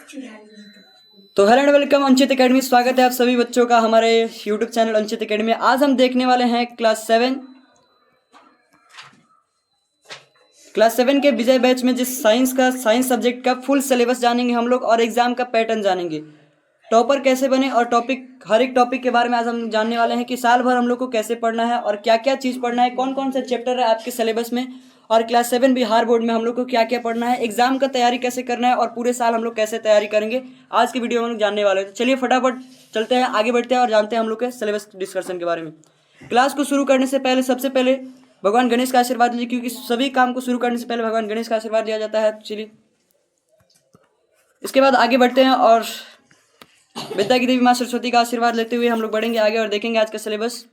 तो hello and welcome Anchit academy. स्वागत है आप सभी बच्चों का हमारे यूट्यूब चैनल अंचित एकेडमी। आज हम देखने वाले हैं क्लास 7 के विजय बैच में जिस साइंस सब्जेक्ट का फुल सिलेबस जानेंगे हम लोग और एग्जाम का पैटर्न जानेंगे, टॉपर कैसे बने और हर एक टॉपिक के बारे में आज हम जानने वाले हैं कि साल भर हम लोग को कैसे पढ़ना है और क्या क्या चीज़ पढ़ना है, कौन कौन से चैप्टर है आपके सिलेबस में, और क्लास 7 बिहार बोर्ड में हम लोग को क्या क्या पढ़ना है, एग्जाम का तैयारी कैसे करना है और पूरे साल हम लोग कैसे तैयारी करेंगे, आज की वीडियो में हम लोग जानने वाले हैं। तो चलिए फटाफट चलते हैं, आगे बढ़ते हैं और जानते हैं हम लोग के सिलेबस डिस्कशन के बारे में। क्लास को शुरू करने से पहले सबसे पहले भगवान गणेश का आशीर्वाद लीजिए, क्योंकि सभी काम को शुरू करने से पहले भगवान गणेश का आशीर्वाद लिया जाता है। चलिए इसके बाद आगे बढ़ते हैं और विद्या की देवी माँ सरस्वती का आशीर्वाद लेते हुए हम लोग बढ़ेंगे आगे और देखेंगे आज का सिलेबस।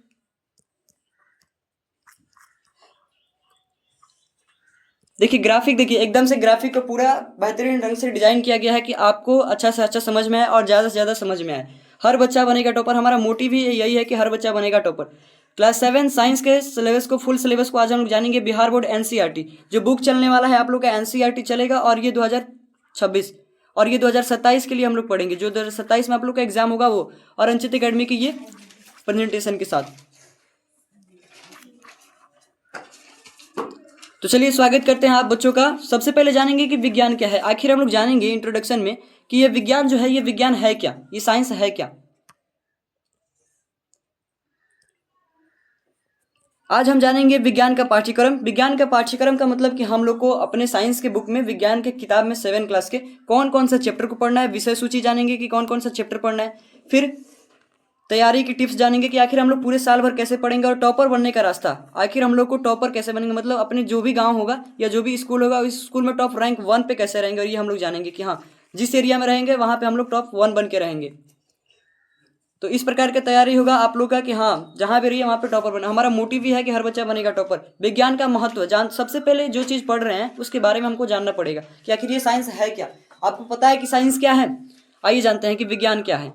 देखिए ग्राफिक, देखिए एकदम से ग्राफिक को पूरा बेहतरीन ढंग से डिजाइन किया गया है कि आपको अच्छा से अच्छा समझ में आए और ज़्यादा से ज़्यादा समझ में आए। हर बच्चा बनेगा टॉपर, हमारा मोटिव ही यही है कि हर बच्चा बनेगा टॉपर। क्लास 7 साइंस के सिलेबस को, फुल सिलेबस को आज हम लोग जानेंगे। बिहार बोर्ड एनसीईआरटी जो बुक चलने वाला है आप लोग का एनसीईआरटी चलेगा, और ये 2026 और ये 2027 के लिए हम लोग पढ़ेंगे। जो 2027 में आप लोग का एग्जाम होगा वो, और अंचित एकेडमी की ये प्रेजेंटेशन के साथ। तो चलिए स्वागत करते हैं आप बच्चों का। सबसे पहले जानेंगे कि विज्ञान क्या है। आखिर हम लोग जानेंगे इंट्रोडक्शन में कि ये विज्ञान जो है, ये विज्ञान है क्या, ये साइंस है क्या। आज हम जानेंगे विज्ञान का पाठ्यक्रम। विज्ञान का पाठ्यक्रम का मतलब कि हम लोग को अपने साइंस के बुक में, विज्ञान के किताब में 7 क्लास के कौन कौन सा चैप्टर को पढ़ना है, विषय सूची जानेंगे कि कौन कौन सा चैप्टर पढ़ना है, फिर तैयारी की टिप्स जानेंगे कि आखिर हम लोग पूरे साल भर कैसे पढ़ेंगे, और टॉपर बनने का रास्ता, आखिर हम लोग को टॉपर कैसे बनेंगे, मतलब अपने जो भी गांव होगा या जो भी स्कूल होगा उस स्कूल में टॉप रैंक 1 पे कैसे रहेंगे। और ये हम लोग जानेंगे कि हाँ, जिस एरिया में रहेंगे वहाँ पे हम लोग टॉप 1 बन के रहेंगे। तो इस प्रकार की तैयारी होगा आप लोग का कि हाँ, जहाँ भी रहिए वहाँ पे टॉपर बना। हमारा मोटिव भी है कि हर बच्चा बनेगा टॉपर। विज्ञान का महत्व सबसे पहले जो चीज़ पढ़ रहे हैं उसके बारे में हमको जानना पड़ेगा कि आखिर ये साइंस है क्या। आपको पता है कि साइंस क्या है? आइए जानते हैं कि विज्ञान क्या है।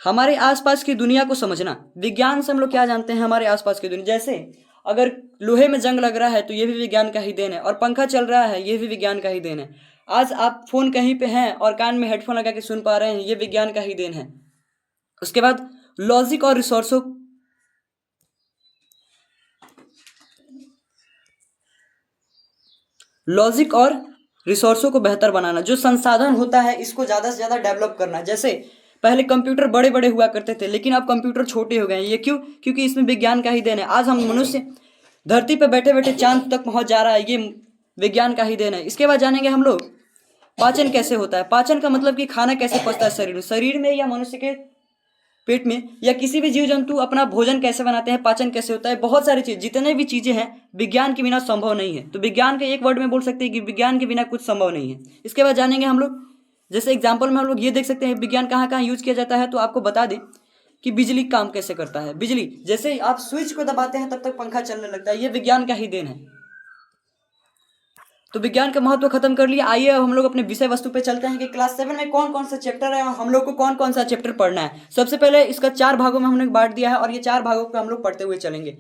हमारे आसपास की दुनिया को समझना। विज्ञान से हम लोग क्या जानते हैं? हमारे आसपास की दुनिया, जैसे अगर लोहे में जंग लग रहा है तो ये भी विज्ञान का ही देन है, और पंखा चल रहा है ये भी विज्ञान का ही देन है। आज आप फोन कहीं पे हैं और कान में हेडफोन लगा के सुन पा रहे हैं, ये विज्ञान का ही देन है। उसके बाद लॉजिक और रिसोर्सों को बेहतर बनाना। जो संसाधन होता है इसको ज़्यादा से ज़्यादा डेवलप करना। जैसे पहले कंप्यूटर बड़े बड़े हुआ करते थे, लेकिन अब कंप्यूटर छोटे हो गए हैं। ये क्यों? क्योंकि इसमें विज्ञान का ही देन है। आज हम मनुष्य धरती पर बैठे बैठे चांद तक पहुंच जा रहा है, ये विज्ञान का ही देन है। इसके बाद जानेंगे हम लोग पाचन कैसे होता है। पाचन का मतलब कि खाना कैसे पचता है शरीर में या मनुष्य के पेट में, या किसी भी जीव जंतु अपना भोजन कैसे बनाते हैं, पाचन कैसे होता है। बहुत सारी चीज, जितने भी चीजें हैं विज्ञान के बिना संभव नहीं है। तो विज्ञान के एक वर्ड में बोल सकते हैं कि विज्ञान के बिना कुछ संभव नहीं है। इसके बाद जानेंगे हम लोग, जैसे एग्जाम्पल में हम लोग ये देख सकते हैं विज्ञान कहाँ कहाँ यूज किया जाता है। तो आपको बता दें कि बिजली काम कैसे करता है। बिजली जैसे आप स्विच को दबाते हैं तब तक पंखा चलने लगता है, ये विज्ञान का ही देन है। तो विज्ञान का महत्व खत्म कर लिया। आइए अब हम लोग अपने विषय वस्तु पे चलते हैं कि क्लास 7 में कौन कौन सा चैप्टर है और हम लोग को कौन कौन सा चैप्टर पढ़ना है। सबसे पहले इसका 4 भागों में हमने बांट दिया है और ये 4 भागों को हम लोग पढ़ते हुए चलेंगे।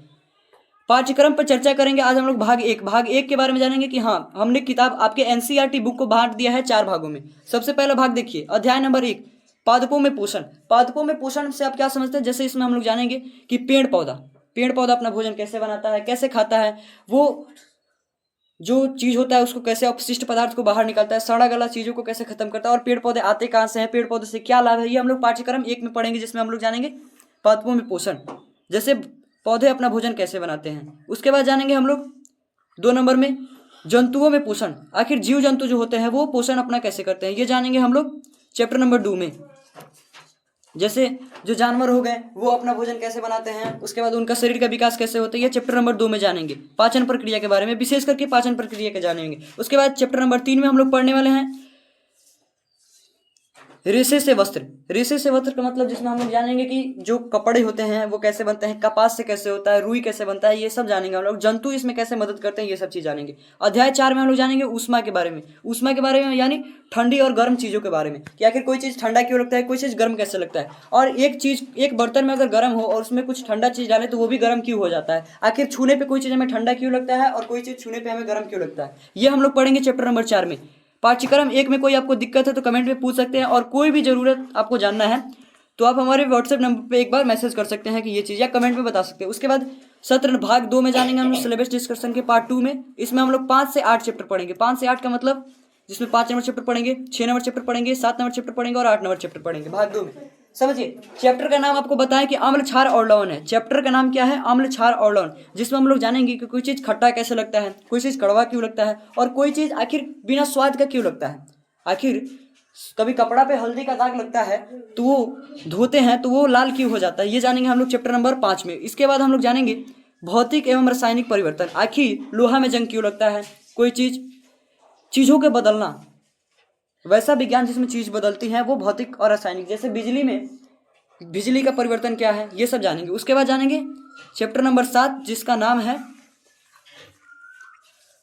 पाठ्यक्रम पर चर्चा करेंगे। आज हम लोग भाग एक के बारे में जानेंगे कि हाँ, हमने किताब आपके एनसीईआरटी बुक को बांट दिया है 4 भागों में। सबसे पहला भाग देखिए, अध्याय नंबर 1, पादपों में पोषण। पादपों में पोषण से आप क्या समझते हैं? जैसे इसमें हम लोग जानेंगे कि पेड़ पौधा अपना भोजन कैसे बनाता है, कैसे खाता है, वो जो चीज होता है उसको कैसे, अपशिष्ट पदार्थ को बाहर निकालता है, सड़ा गला चीजों को कैसे खत्म करता है, और पेड़ पौधे आते कहाँ से हैं, पेड़ पौधे से क्या लाभ है, ये हम लोग पाठ्यक्रम 1 में पढ़ेंगे, जिसमें हम लोग जानेंगे पादपों में पोषण, जैसे पौधे अपना भोजन कैसे बनाते हैं। उसके बाद जानेंगे हम लोग 2 नंबर में जंतुओं में पोषण। आखिर जीव जंतु जो होते हैं वो पोषण अपना कैसे करते हैं, ये जानेंगे हम लोग चैप्टर नंबर 2 में। जैसे जो जानवर हो गए वो अपना भोजन कैसे बनाते हैं, उसके बाद उनका शरीर का विकास कैसे होता है, ये चैप्टर नंबर 2 में जानेंगे। पाचन प्रक्रिया के बारे में, विशेष करके पाचन प्रक्रिया के जानेंगे। उसके बाद चैप्टर नंबर 3 में हम लोग पढ़ने वाले हैं रेशे से वस्त्र। रेशे से वस्त्र का मतलब, जिसमें हम लोग जानेंगे कि जो कपड़े होते हैं वो कैसे बनते हैं, कपास से कैसे होता है, रुई कैसे बनता है, ये सब जानेंगे हम लोग। जंतु इसमें कैसे मदद करते हैं, ये सब चीज जानेंगे। अध्याय 4 में हम लोग जानेंगे ऊष्मा के बारे में। ऊष्मा के बारे में यानी ठंडी और गर्म चीजों के बारे में, कि आखिर कोई चीज ठंडा क्यों लगता है, कोई चीज गर्म कैसे लगता है, और एक बर्तन में अगर गर्म हो और उसमें कुछ ठंडा चीज डाले तो वो भी गर्म क्यों हो जाता है। आखिर छूने पे कोई चीज हमें ठंडा क्यों लगता है और कोई चीज छूने पे हमें गर्म क्यों लगता है, ये हम लोग पढ़ेंगे चैप्टर नंबर 4 में। पाठ्यक्रम 1 में कोई आपको दिक्कत है तो कमेंट में पूछ सकते हैं, और कोई भी ज़रूरत आपको जानना है तो आप हमारे व्हाट्सएप नंबर पे एक बार मैसेज कर सकते हैं कि ये चीज़, या कमेंट में बता सकते हैं। उसके बाद सत्र भाग 2 में जानेंगे हम लोग सिलेबस डिस्कशन के पार्ट 2 में। इसमें हम लोग 5 से 8 चैप्टर पढ़ेंगे। 5 से 8 का मतलब जिसमें 5 नंबर चैप्टर पढ़ेंगे, 6 नंबर चैप्टर पढ़ेंगे, 7 नंबर चैप्टर पढ़ेंगे और 8 नंबर चैप्टर पढ़ेंगे भाग 2 में। समझिए, चैप्टर का नाम आपको बताएं कि अम्ल क्षार और लवण है। चैप्टर का नाम क्या है? अम्ल क्षार और लवण, जिसमें हम लोग जानेंगे कि कोई चीज़ खट्टा कैसे लगता है, कोई चीज़ कड़वा क्यों लगता है, और कोई चीज़ आखिर बिना स्वाद का क्यों लगता है। आखिर कभी कपड़ा पे हल्दी का दाग लगता है तो वो धोते हैं तो वो लाल क्यों हो जाता है, ये जानेंगे हम लोग चैप्टर नंबर 5 में। इसके बाद हम लोग जानेंगे भौतिक एवं रासायनिक परिवर्तन, आखिर लोहा में जंग क्यों लगता है, कोई चीज़ों के बदलना, वैसा विज्ञान जिसमें चीज़ बदलती है वो भौतिक और रासायनिक, जैसे बिजली में बिजली का परिवर्तन क्या है, ये सब जानेंगे। उसके बाद जानेंगे चैप्टर नंबर 7 जिसका नाम है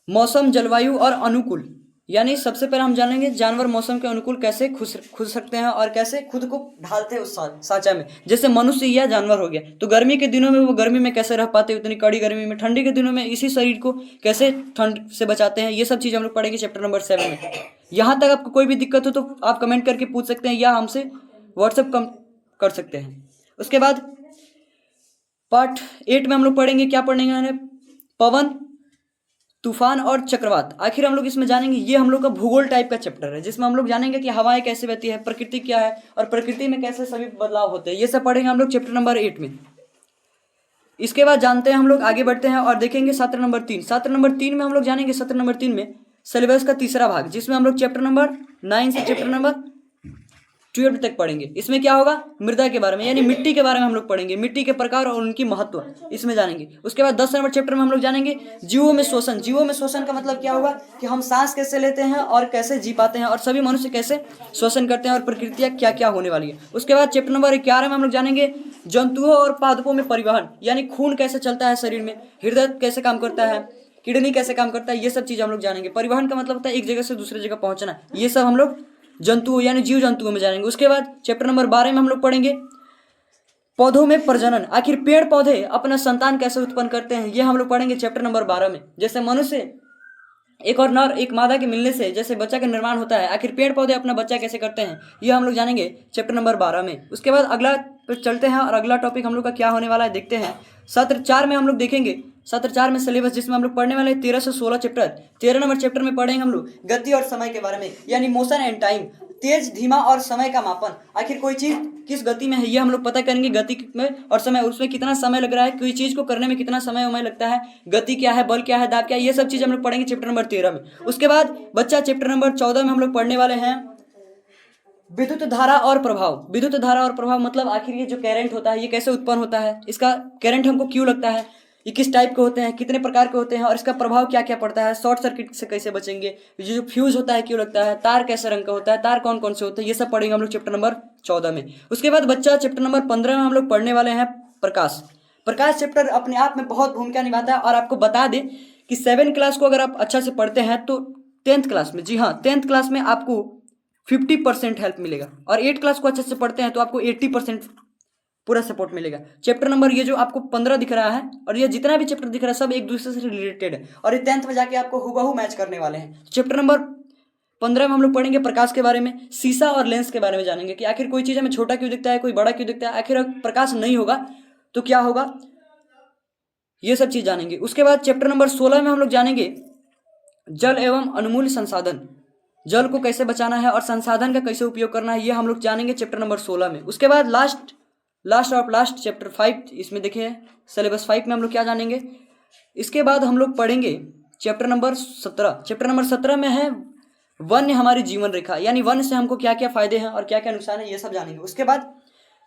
मौसम, जलवायु और अनुकूल, यानी सबसे पहले हम जानेंगे जानवर मौसम के अनुकूल कैसे खुद सकते हैं और कैसे खुद को ढालते हैं उस साँचा में। जैसे मनुष्य या जानवर हो गया तो गर्मी के दिनों में वो गर्मी में कैसे रह पाते हैं उतनी कड़ी गर्मी में, ठंडी के दिनों में इसी शरीर को कैसे ठंड से बचाते हैं, ये सब चीज़ हम लोग पढ़ेंगे चैप्टर नंबर 7 में। यहाँ तक आपको कोई भी दिक्कत हो तो आप कमेंट करके पूछ सकते हैं या हमसे व्हाट्सएप कर सकते हैं। उसके बाद पार्ट 8 में हम लोग पढ़ेंगे, क्या पढ़ेंगे? पवन, तूफान और चक्रवात। आखिर हम लोग इसमें जानेंगे, ये हम लोग का भूगोल टाइप का चैप्टर है जिसमें हम लोग जानेंगे कि हवाएं कैसे बहती है, प्रकृति क्या है और प्रकृति में कैसे सभी बदलाव होते हैं, ये सब पढ़ेंगे हम लोग चैप्टर नंबर 8 में। इसके बाद जानते हैं हम लोग आगे बढ़ते हैं और देखेंगे सत्र नंबर 3। सत्र नंबर 3 में हम लोग जानेंगे सत्र नंबर 3 में सिलेबस का तीसरा भाग, जिसमें हम लोग चैप्टर नंबर 9 से चैप्टर नंबर 12 तक पढ़ेंगे। इसमें क्या होगा? मृदा के बारे में, यानी मिट्टी के बारे में हम लोग पढ़ेंगे, मिट्टी के प्रकार और उनकी महत्व इसमें जानेंगे। उसके बाद 10 नंबर चैप्टर में हम लोग जानेंगे जीवों में शोषण। जीवों में शोषण का मतलब क्या होगा कि हम सांस कैसे लेते हैं और कैसे जी पाते हैं और सभी मनुष्य कैसे शोषण करते हैं और प्रकृतियाँ क्या क्या होने वाली है। उसके बाद चैप्टर नंबर 11 में हम लोग जानेंगे जंतुओं और पादपों में परिवहन, यानी खून कैसे चलता है शरीर में, हृदय कैसे काम करता है, किडनी कैसे काम करता है, ये सब चीज़ हम लोग जानेंगे। परिवहन का मतलब होता है एक जगह से दूसरी जगह पहुँचना, ये सब हम लोग जंतुओं यानी जीव जंतुओं में जानेंगे। उसके बाद चैप्टर नंबर 12 में हम लोग पढ़ेंगे पौधों में प्रजनन, आखिर पेड़ पौधे अपना संतान कैसे उत्पन्न करते हैं, ये हम लोग पढ़ेंगे चैप्टर नंबर 12 में। जैसे मनुष्य एक और नर एक मादा के मिलने से जैसे बच्चा का निर्माण होता है, आखिर पेड़ पौधे अपना बच्चा कैसे करते हैं, ये हम लोग जानेंगे चैप्टर नंबर 12 में। उसके बाद अगला पर चलते हैं और अगला टॉपिक हम लोग का क्या होने वाला है देखते हैं। सत्र 4 में हम लोग देखेंगे, सत्र 4 में सिलेबस जिसमें हम लोग पढ़ने वाले हैं 13 से 16 चैप्टर। 13 नंबर चैप्टर में पढ़ेंगे हम लोग गति और समय के बारे में, यानी मोशन एंड टाइम, तेज धीमा और समय का मापन। आखिर कोई चीज़ किस गति में है ये हम लोग पता करेंगे, गति में और समय, उसमें कितना समय लग रहा है, कोई चीज़ को करने में कितना समय लगता है, गति क्या है, बल क्या है, दाब क्या है, ये सब चीज़ हम लोग पढ़ेंगे चैप्टर नंबर 13 में। उसके बाद बच्चा चैप्टर नंबर 14 में हम लोग पढ़ने वाले हैं विद्युत धारा और प्रभाव। विद्युत धारा और प्रभाव मतलब आखिर ये जो करंट होता है ये कैसे उत्पन्न होता है, इसका करंट हमको क्यों लगता है, ये किस टाइप के होते हैं, कितने प्रकार के होते हैं और इसका प्रभाव क्या क्या पड़ता है, शॉर्ट सर्किट से कैसे बचेंगे, जो फ्यूज होता है क्यों लगता है, तार कैसे रंग का होता है, तार कौन कौन से होते हैं, ये सब पढ़ेंगे हम लोग चैप्टर नंबर 14 में। उसके बाद बच्चा चैप्टर नंबर 15 में हम लोग पढ़ने वाले हैं प्रकाश। प्रकाश चैप्टर अपने आप में बहुत भूमिका निभाता है और आपको बता दें कि 7 क्लास को अगर आप अच्छा से पढ़ते हैं तो 10th क्लास में, जी हाँ 10th क्लास में आपको 50% हेल्प मिलेगा, और 8 क्लास को अच्छे से पढ़ते हैं तो आपको 80% पूरा सपोर्ट मिलेगा। चैप्टर नंबर ये जो आपको 15 दिख रहा है और ये जितना भी चैप्टर दिख रहा है सब एक दूसरे से रिलेटेड है और ये 10th में जाके आपको हुबहू मैच करने वाले हैं। चैप्टर नंबर 15 में हम लोग पढ़ेंगे प्रकाश के बारे में, शीशा और लेंस के बारे में जानेंगे कि आखिर कोई चीज़ हमें छोटा क्यों दिखता है, कोई बड़ा क्यों दिखता है, आखिर प्रकाश नहीं होगा तो क्या होगा, ये सब चीज़ जानेंगे। उसके बाद चैप्टर नंबर 16 में हम लोग जानेंगे जल एवं अनमोल संसाधन, जल को कैसे बचाना है और संसाधन का कैसे उपयोग करना है, ये हम लोग जानेंगे चैप्टर नंबर 16 में। उसके बाद लास्ट चैप्टर 5, इसमें देखिए सिलेबस 5 में हम लोग क्या जानेंगे। इसके बाद हम लोग पढ़ेंगे चैप्टर नंबर 17। चैप्टर नंबर 17 में है वन्य हमारी जीवन रेखा, यानी वन्य से हमको क्या क्या फायदे हैं और क्या क्या नुकसान है, ये सब जानेंगे। उसके बाद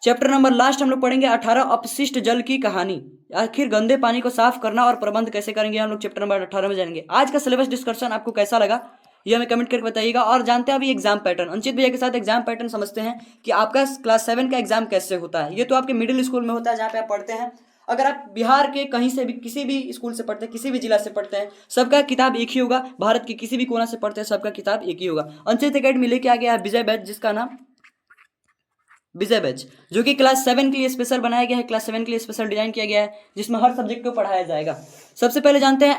चैप्टर नंबर लास्ट हम लोग पढ़ेंगे 18 अपशिष्ट जल की कहानी, आखिर गंदे पानी को साफ करना और प्रबंध कैसे करेंगे, हम लोग चैप्टर नंबर 18 में जानेंगे। आज का सिलेबस डिस्कशन आपको कैसा लगा ये हमें कमेंट करके बताइएगा। और जानते हैं अभी एग्जाम पैटर्न, अंचित भैया के साथ एग्जाम पैटर्न समझते हैं कि आपका क्लास 7 का एग्जाम कैसे होता है। ये तो आपके मिडिल स्कूल में होता है जहाँ पे आप पढ़ते हैं। अगर आप बिहार के कहीं से भी किसी भी स्कूल से पढ़ते हैं, किसी भी जिला से पढ़ते हैं, सबका किताब एक ही होगा। भारत के किसी भी कोना से पढ़ते हैं सबका किताब एक ही होगा। अंचित एकेडमी लेके आ गया है विजय बैच, जिसका नाम विजय बैच, जो कि क्लास 7 के लिए स्पेशल बनाया गया है, क्लास 7 के लिए स्पेशल डिजाइन किया गया है, जिसमें हर सब्जेक्ट को पढ़ाया जाएगा। सबसे पहले जानते हैं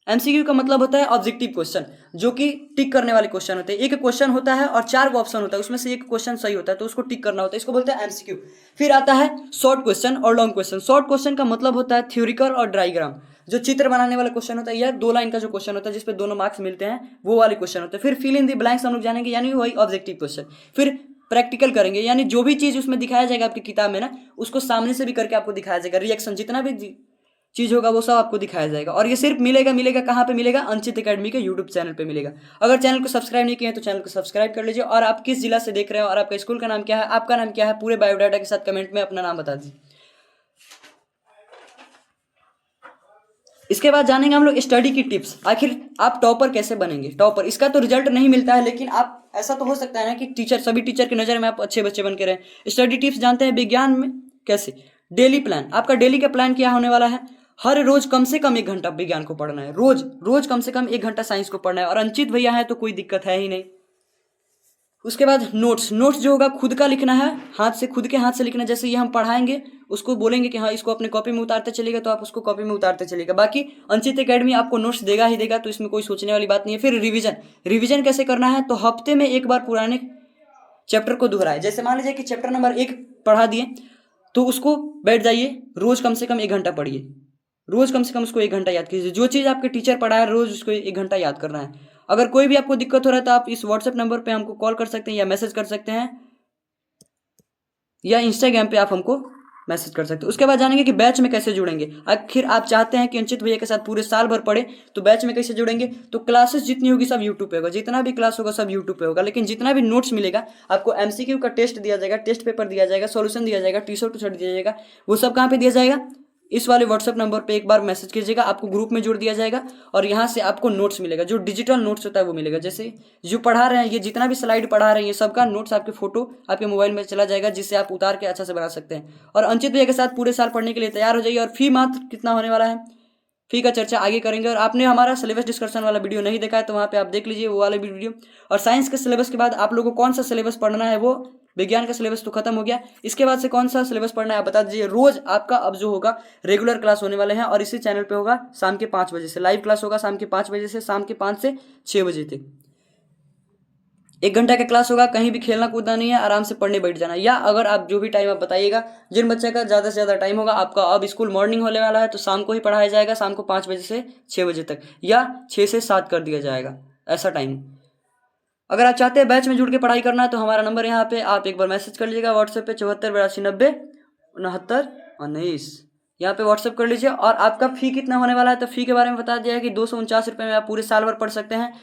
एमसीक्यू का मतलब होता है ऑब्जेक्टिव क्वेश्चन, जो कि टिक करने वाले क्वेश्चन होते हैं। एक क्वेश्चन होता है और 4 ऑप्शन होता है, उसमें से एक क्वेश्चन सही होता है तो उसको टिक करना होता है, इसको बोलते हैं एमसीक्यू। फिर आता है शॉर्ट क्वेश्चन और लॉन्ग क्वेश्चन। शॉर्ट क्वेश्चन का मतलब होता है थ्योरिकल और डायग्राम, जो चित्र बनाने वाला क्वेश्चन होता है या 2 लाइन का जो क्वेश्चन होता है जिसपे दोनों मार्क्स मिलते हैं, वो वाले क्वेश्चन होते हैं। फिर फिल इन द ब्लैंक्स हम लोग जानेंगे, यानी वही ऑब्जेक्टिव क्वेश्चन। फिर प्रैक्टिकल करेंगे, यानी जो भी चीज उसमें दिखाया जाएगा आपकी किताब में ना, उसको सामने से भी करके आपको दिखाया जाएगा। रिएक्शन जितना भी चीज होगा वो सब आपको दिखाया जाएगा। और ये सिर्फ मिलेगा कहाँ पे मिलेगा? अंचित एकेडमी के यूट्यूब चैनल पे मिलेगा। अगर चैनल को सब्सक्राइब नहीं किया है तो चैनल को सब्सक्राइब कर लीजिए। और आप किस जिला से देख रहे हो और आपका स्कूल का नाम क्या है, आपका नाम क्या है, पूरे बायोडाटा के साथ कमेंट में अपना नाम बता दीजिए। इसके बाद जानेंगे हम लोग स्टडी की टिप्स। आखिर आप टॉपर कैसे बनेंगे? टॉपर, इसका तो रिजल्ट नहीं मिलता है, लेकिन आप ऐसा तो हो सकता है ना कि टीचर, सभी टीचर की नज़र में आप अच्छे बच्चे बन के रहें। स्टडी टिप्स जानते हैं विज्ञान में कैसे? डेली प्लान, आपका डेली का प्लान क्या होने वाला है? हर रोज कम से कम 1 घंटा विज्ञान को पढ़ना है, रोज कम से कम 1 घंटा साइंस को पढ़ना है। और अंचित भैया है तो कोई दिक्कत है ही नहीं। उसके बाद नोट्स जो होगा खुद का लिखना है, हाथ से, खुद के हाथ से लिखना है। जैसे ये हम पढ़ाएंगे, उसको बोलेंगे कि हाँ इसको अपने कॉपी में उतारते चलिएगा, तो आप उसको कॉपी में उतारते चलिएगा। बाकी अंचित एकेडमी आपको नोट्स देगा ही देगा, तो इसमें कोई सोचने वाली बात नहीं है। फिर रिवीजन कैसे करना है? तो हफ्ते में 1 बार पुराने चैप्टर को दोहराए। जैसे मान लीजिए कि चैप्टर नंबर 1 पढ़ा दिए, तो उसको बैठ जाइए, रोज कम से कम 1 घंटा पढ़िए, रोज कम से कम उसको 1 घंटा याद कीजिए। जो चीज़ आपके टीचर पढ़ाया रोज उसको 1 घंटा याद करना है। अगर कोई भी आपको दिक्कत हो रहा है तो आप इस व्हाट्सएप नंबर पे हमको कॉल कर सकते हैं या मैसेज कर सकते हैं, या इंस्टाग्राम पे आप हमको मैसेज कर सकते हैं। उसके बाद जानेंगे कि बैच में कैसे जुड़ेंगे। आखिर आप चाहते हैं कि अंचित भैया के साथ पूरे साल भर पढ़े, तो बैच में कैसे जुड़ेंगे? तो क्लासेस जितनी होगी सब यूट्यूब पे होगा, जितना भी क्लास होगा सब यूट्यूब पे होगा। लेकिन जितना भी नोट्स मिलेगा आपको, एमसीक्यू का टेस्ट दिया जाएगा, टेस्ट पेपर दिया जाएगा, सॉल्यूशन दिया जाएगा, टी-शर्ट दिया जाएगा, वो सब कहाँ पे दिया जाएगा? इस वाले व्हाट्सएप नंबर पे एक बार मैसेज कीजिएगा, आपको ग्रुप में जोड़ दिया जाएगा और यहाँ से आपको नोट्स मिलेगा, जो डिजिटल नोट्स होता है वो मिलेगा। जैसे जो पढ़ा रहे हैं, ये जितना भी स्लाइड पढ़ा रहे हैं, ये सबका नोट्स आपके फोटो आपके मोबाइल में चला जाएगा, जिससे आप उतार के अच्छा से बना सकते हैं। और अंचित भैया के साथ पूरे साल पढ़ने के लिए तैयार हो जाइए। और फी मात्र कितना होने वाला है, फी का चर्चा आगे करेंगे। और आपने हमारा सिलेबस डिस्कशन वाला वीडियो नहीं देखा है तो वहाँ पे आप देख लीजिए वो वाला वीडियो। और साइंस के सिलेबस के बाद आप लोगों को कौन सा सिलेबस पढ़ना है, वो विज्ञान का सिलेबस तो खत्म हो गया, इसके बाद से कौन सा सिलेबस पढ़ना है आप बता दीजिए। रोज आपका अब जो होगा रेगुलर क्लास होने वाले हैं, और इसी चैनल पे होगा शाम के 5 बजे से लाइव क्लास होगा, शाम के 5 बजे से शाम के 5 से 6 बजे तक 1 घंटा का क्लास होगा। कहीं भी खेलना कूदना नहीं है, आराम से पढ़ने बैठ जाना। या अगर आप जो भी टाइम आप बताइएगा, जिन बच्चे का ज़्यादा से ज़्यादा टाइम होगा, आपका अब स्कूल मॉर्निंग होने वाला है तो शाम को ही पढ़ाया जाएगा, शाम को 5 बजे से 6 बजे तक, या 6 से 7 कर दिया जाएगा, ऐसा टाइम। अगर आप चाहते हैं बैच में जुड़ के पढ़ाई करना है तो हमारा नंबर यहाँ पे आप एक बार मैसेज कर लीजिएगा व्हाट्सएप पे 74 82 90 69, यहाँ पे व्हाट्सएप कर लीजिए। और आपका फ़ी कितना होने वाला है, तो फ़ी के बारे में बता दिया है कि 249 रुपये में आप पूरे साल भर पढ़ सकते हैं।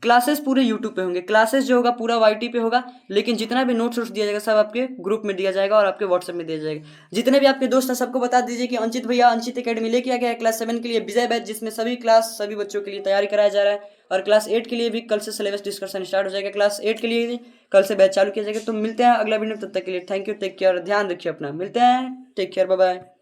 क्लासेस पूरे यूट्यूब पे होंगे, क्लासेस जो होगा पूरा वाईटी पे होगा, लेकिन जितना भी नोट्स दिया जाएगा सब आपके ग्रुप में दिया जाएगा और आपके व्हाट्सएप में दिया जाएगा। जितने भी आपके दोस्त हैं सबको बता दीजिए कि अंचित भैया अंचित एकेडमी लेके आ गया है क्लास 7 के लिए विजय बैच, जिसमें सभी बच्चों के लिए तैयारी कराया जा रहा है। और क्लास 8 के लिए भी कल से सिलेबस डिस्कशन स्टार्ट हो जाएगा, क्लास 8 के लिए भी कल से बैच चालू किया जाएगा। तो मिलते हैं अगला वीडियो, तब तक के लिए थैंक यू, टेक केयर, ध्यान रखिए अपना, मिलते हैं, टेक केयर, बाय बाय।